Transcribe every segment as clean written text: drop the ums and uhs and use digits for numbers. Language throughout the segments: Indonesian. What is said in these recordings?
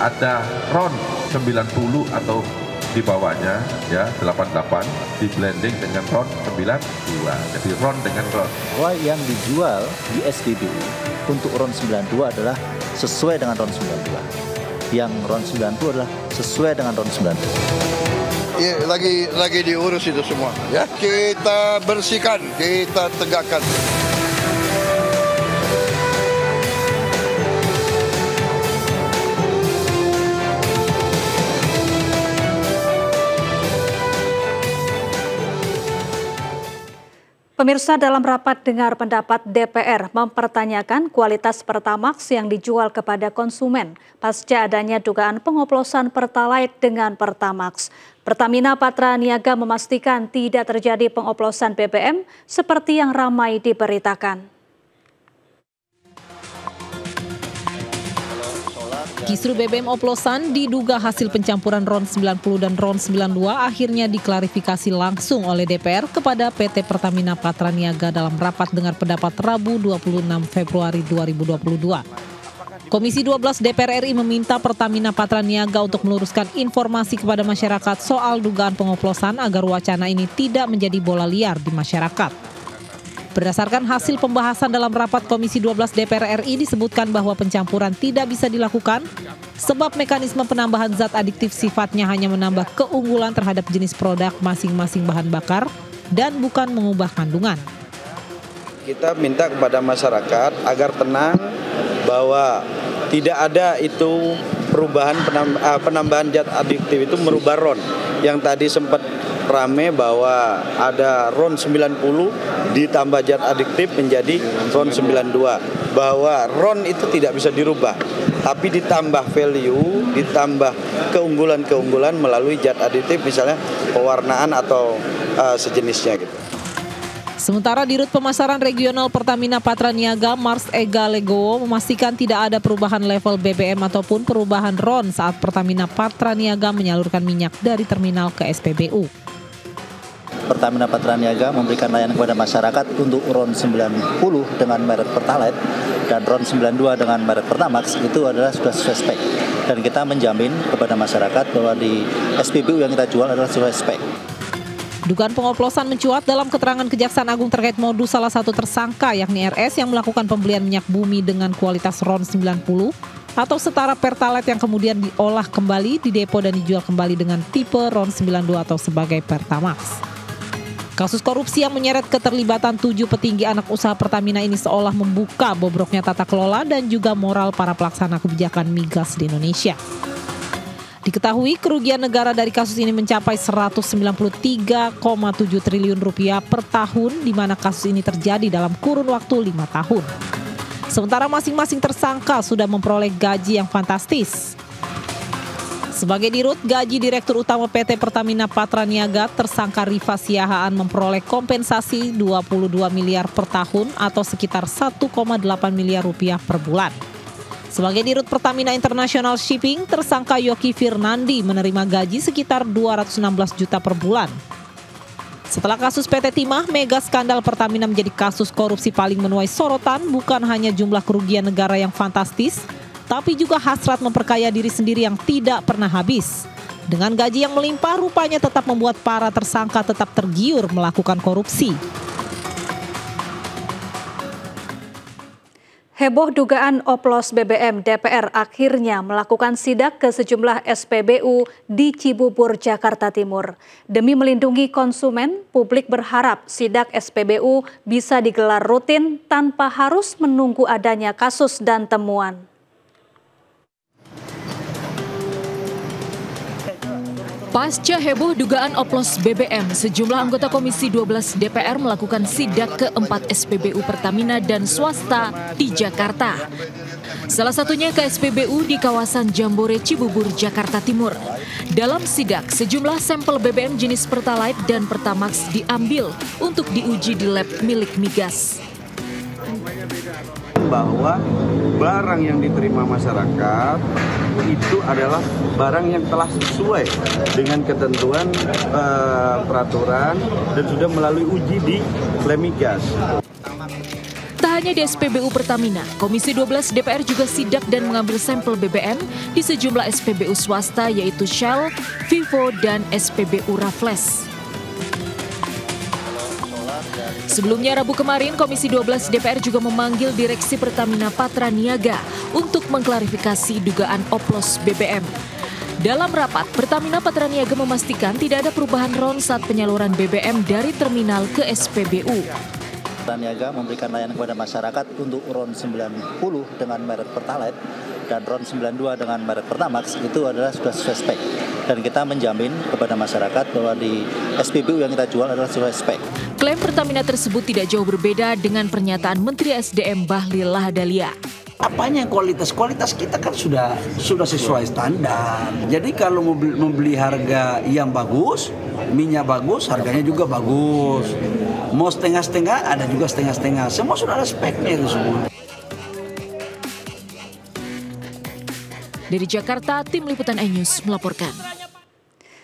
ada RON 90 atau di bawahnya ya 88 di blending dengan RON 92. Jadi RON dengan RON. Bahwa yang dijual di SPBU untuk RON 92 adalah sesuai dengan RON 92. Yang RON 90 adalah sesuai dengan RON 92. Ya, lagi diurus itu semua. Ya, kita bersihkan, kita tegakkan. Pemirsa, dalam rapat dengar pendapat DPR mempertanyakan kualitas Pertamax yang dijual kepada konsumen pasca adanya dugaan pengoplosan Pertalite dengan Pertamax. Pertamina Patraniaga memastikan tidak terjadi pengoplosan BBM seperti yang ramai diberitakan. Kisru BBM oplosan diduga hasil pencampuran RON 90 dan RON 92 akhirnya diklarifikasi langsung oleh DPR kepada PT Pertamina Patraniaga dalam rapat dengar pendapat Rabu 26 Februari 2022. Komisi 12 DPR RI meminta Pertamina Patraniaga untuk meluruskan informasi kepada masyarakat soal dugaan pengoplosan agar wacana ini tidak menjadi bola liar di masyarakat. Berdasarkan hasil pembahasan dalam rapat Komisi 12 DPR RI disebutkan bahwa pencampuran tidak bisa dilakukan sebab mekanisme penambahan zat adiktif sifatnya hanya menambah keunggulan terhadap jenis produk masing-masing bahan bakar dan bukan mengubah kandungan. Kita minta kepada masyarakat agar tenang bahwa tidak ada itu perubahan penambahan zat adiktif itu merubah RON. Yang tadi sempat rame bahwa ada RON 90 ditambah zat adiktif menjadi RON 92. Bahwa RON itu tidak bisa dirubah, tapi ditambah value, ditambah keunggulan-keunggulan melalui zat adiktif, misalnya pewarnaan atau sejenisnya gitu. Sementara Dirut Pemasaran Regional Pertamina Patraniaga Mars Ega Legowo memastikan tidak ada perubahan level BBM ataupun perubahan RON saat Pertamina Patraniaga menyalurkan minyak dari terminal ke SPBU. Pertamina Patraniaga memberikan layanan kepada masyarakat untuk RON 90 dengan merek Pertalite dan RON 92 dengan merek Pertamax itu adalah sudah sesuai spek. Dan kita menjamin kepada masyarakat bahwa di SPBU yang kita jual adalah sesuai spek. Dugaan pengoplosan mencuat dalam keterangan Kejaksaan Agung terkait modus salah satu tersangka yakni RS yang melakukan pembelian minyak bumi dengan kualitas RON 90 atau setara Pertalite yang kemudian diolah kembali di depo dan dijual kembali dengan tipe RON 92 atau sebagai Pertamax. Kasus korupsi yang menyeret keterlibatan 7 petinggi anak usaha Pertamina ini seolah membuka bobroknya tata kelola dan juga moral para pelaksana kebijakan migas di Indonesia. Diketahui kerugian negara dari kasus ini mencapai 193,7 triliun rupiah per tahun, di mana kasus ini terjadi dalam kurun waktu 5 tahun. Sementara masing-masing tersangka sudah memperoleh gaji yang fantastis. Sebagai dirut gaji Direktur Utama PT Pertamina Patraniaga, tersangka Rifa Siahaan memperoleh kompensasi 22 miliar per tahun atau sekitar 1,8 miliar rupiah per bulan. Sebagai Dirut Pertamina International Shipping, tersangka Yoki Firnandi menerima gaji sekitar 216 juta per bulan. Setelah kasus PT Timah, mega skandal Pertamina menjadi kasus korupsi paling menuai sorotan, bukan hanya jumlah kerugian negara yang fantastis, tapi juga hasrat memperkaya diri sendiri yang tidak pernah habis. Dengan gaji yang melimpah, rupanya tetap membuat para tersangka tetap tergiur melakukan korupsi. Heboh dugaan oplos BBM, DPR akhirnya melakukan sidak ke sejumlah SPBU di Cibubur, Jakarta Timur. Demi melindungi konsumen, publik berharap sidak SPBU bisa digelar rutin tanpa harus menunggu adanya kasus dan temuan. Pasca heboh dugaan oplos BBM, sejumlah anggota Komisi 12 DPR melakukan sidak ke 4 SPBU Pertamina dan swasta di Jakarta. Salah satunya ke SPBU di kawasan Jambore Cibubur, Jakarta Timur. Dalam sidak, sejumlah sampel BBM jenis Pertalite dan Pertamax diambil untuk diuji di lab milik Migas. Bahwa barang yang diterima masyarakat itu adalah barang yang telah sesuai dengan ketentuan peraturan dan sudah melalui uji di Lemigas. Tak hanya di SPBU Pertamina, Komisi 12 DPR juga sidak dan mengambil sampel BBM di sejumlah SPBU swasta yaitu Shell, Vivo, dan SPBU Raffles. Sebelumnya Rabu kemarin, Komisi 12 DPR juga memanggil Direksi Pertamina Patraniaga untuk mengklarifikasi dugaan oplos BBM. Dalam rapat, Pertamina Patraniaga memastikan tidak ada perubahan RON saat penyaluran BBM dari terminal ke SPBU. Patraniaga memberikan layanan kepada masyarakat untuk RON 90 dengan merek Pertalite dan RON 92 dengan merek Pertamax itu adalah sudah sesuai spek. Dan kita menjamin kepada masyarakat bahwa di SPBU yang kita jual adalah sesuai spek. Klaim Pertamina tersebut tidak jauh berbeda dengan pernyataan Menteri SDM Bahlil Lahadalia. Apanya kualitas kita kan sudah sesuai standar. Jadi kalau membeli harga yang bagus, minyak bagus, harganya juga bagus. Mau setengah-setengah, ada juga setengah-setengah. Semua sudah ada speknya itu semua. Dari Jakarta, Tim Liputan iNews melaporkan.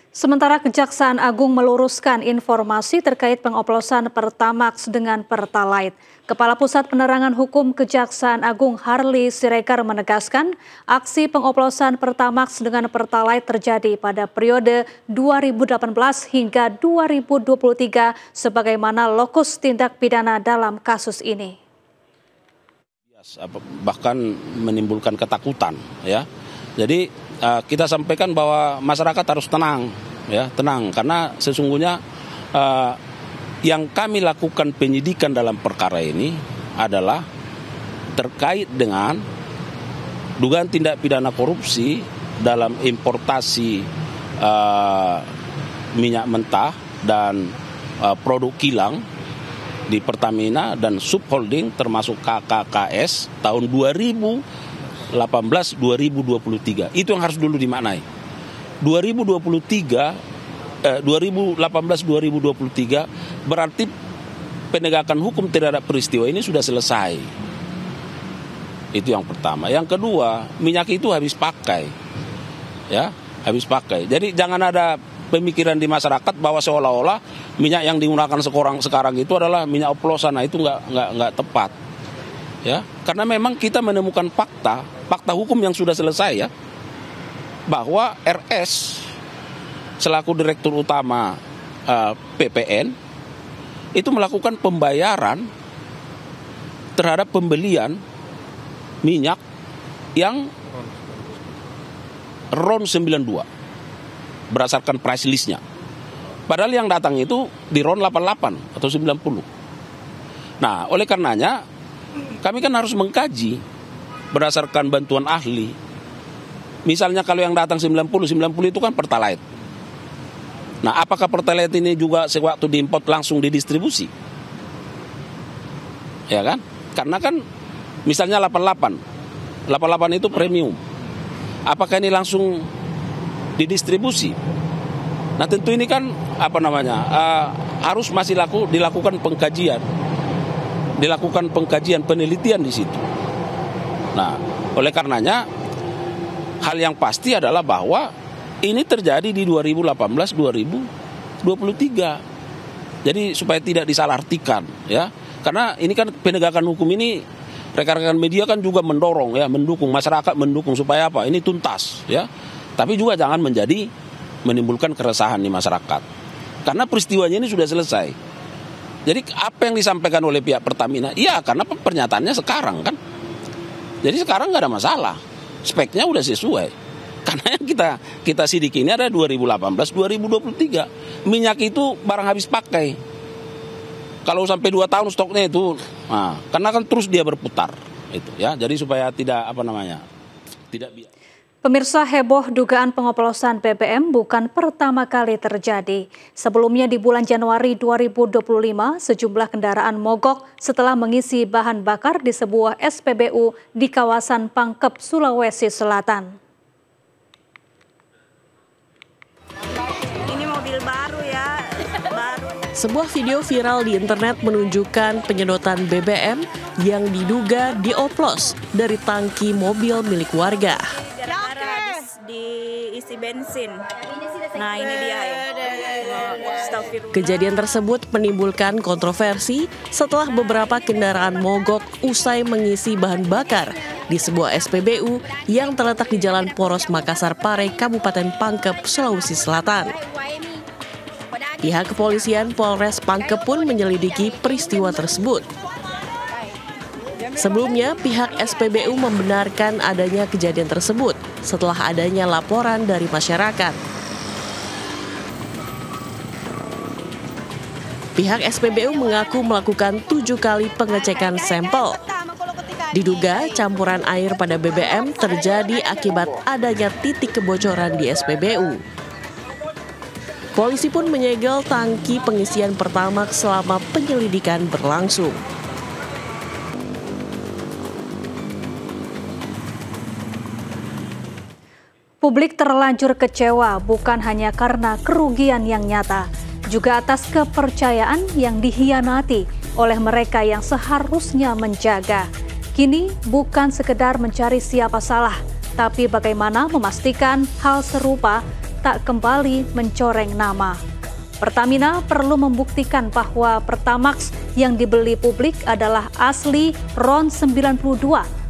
Sementara Kejaksaan Agung meluruskan informasi terkait pengoplosan Pertamax dengan Pertalite. Kepala Pusat Penerangan Hukum Kejaksaan Agung Harli Siregar menegaskan aksi pengoplosan Pertamax dengan Pertalite terjadi pada periode 2018 hingga 2023 sebagaimana lokus tindak pidana dalam kasus ini. Bahkan menimbulkan ketakutan, ya. Jadi kita sampaikan bahwa masyarakat harus tenang, ya, tenang karena sesungguhnya yang kami lakukan penyidikan dalam perkara ini adalah terkait dengan dugaan tindak pidana korupsi dalam importasi minyak mentah dan produk kilang di Pertamina dan subholding termasuk KKKS tahun 2018-2023. Itu yang harus dulu dimaknai. 2018-2023 berarti penegakan hukum terhadap peristiwa ini sudah selesai. Itu yang pertama. Yang kedua, minyak itu habis pakai. Ya, habis pakai. Jadi jangan ada pemikiran di masyarakat bahwa seolah-olah minyak yang digunakan sekarang itu adalah minyak oplosan. Nah, itu nggak tepat. Ya, karena memang kita menemukan fakta hukum yang sudah selesai, ya, bahwa RS selaku Direktur Utama PPN itu melakukan pembayaran terhadap pembelian minyak yang RON 92 berdasarkan price list-nya. Padahal yang datang itu di RON 88 atau 90. Nah, oleh karenanya kami kan harus mengkaji berdasarkan bantuan ahli. Misalnya kalau yang datang 90 itu kan Pertalite. Nah, apakah Pertalite ini juga sewaktu diimport langsung didistribusi? Ya kan? Karena kan misalnya 88 itu premium. Apakah ini langsung didistribusi? Nah, tentu ini kan harus masih dilakukan pengkajian penelitian di situ. Nah, oleh karenanya hal yang pasti adalah bahwa ini terjadi di 2018-2023. Jadi supaya tidak disalahartikan, ya. Karena ini kan penegakan hukum ini rekan-rekan media kan juga mendorong, ya, mendukung masyarakat, mendukung supaya apa? Ini tuntas, ya. Tapi juga jangan menimbulkan keresahan di masyarakat. Karena peristiwanya ini sudah selesai. Jadi apa yang disampaikan oleh pihak Pertamina? Iya, karena pernyataannya sekarang kan. Jadi sekarang nggak ada masalah. Speknya udah sesuai. Karena yang kita sidik ini ada 2018-2023. Minyak itu barang habis pakai. Kalau sampai 2 tahun stoknya itu, karena kan terus dia berputar, itu, ya. Jadi supaya tidak tidak. Pemirsa, heboh dugaan pengoplosan BBM bukan pertama kali terjadi. Sebelumnya di bulan Januari 2025, sejumlah kendaraan mogok setelah mengisi bahan bakar di sebuah SPBU di kawasan Pangkep, Sulawesi Selatan. Ini mobil baru, ya. Sebuah video viral di internet menunjukkan penyedotan BBM yang diduga dioplos dari tangki mobil milik warga. Gara-gara habis diisi isi bensin. Nah ini dia ya. Kejadian tersebut menimbulkan kontroversi setelah beberapa kendaraan mogok usai mengisi bahan bakar di sebuah SPBU yang terletak di Jalan Poros Makassar Pare, Kabupaten Pangkep, Sulawesi Selatan. Pihak kepolisian Polres Pangkep pun menyelidiki peristiwa tersebut. Sebelumnya, pihak SPBU membenarkan adanya kejadian tersebut setelah adanya laporan dari masyarakat. Pihak SPBU mengaku melakukan 7 kali pengecekan sampel. Diduga campuran air pada BBM terjadi akibat adanya titik kebocoran di SPBU. Polisi pun menyegel tangki pengisian Pertamax selama penyelidikan berlangsung. Publik terlanjur kecewa bukan hanya karena kerugian yang nyata, juga atas kepercayaan yang dikhianati oleh mereka yang seharusnya menjaga. Kini bukan sekedar mencari siapa salah, tapi bagaimana memastikan hal serupa tak kembali mencoreng nama. Pertamina perlu membuktikan bahwa Pertamax yang dibeli publik adalah asli RON 92,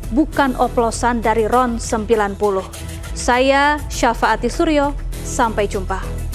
bukan oplosan dari RON 90. Saya Syafaati Suryo, sampai jumpa.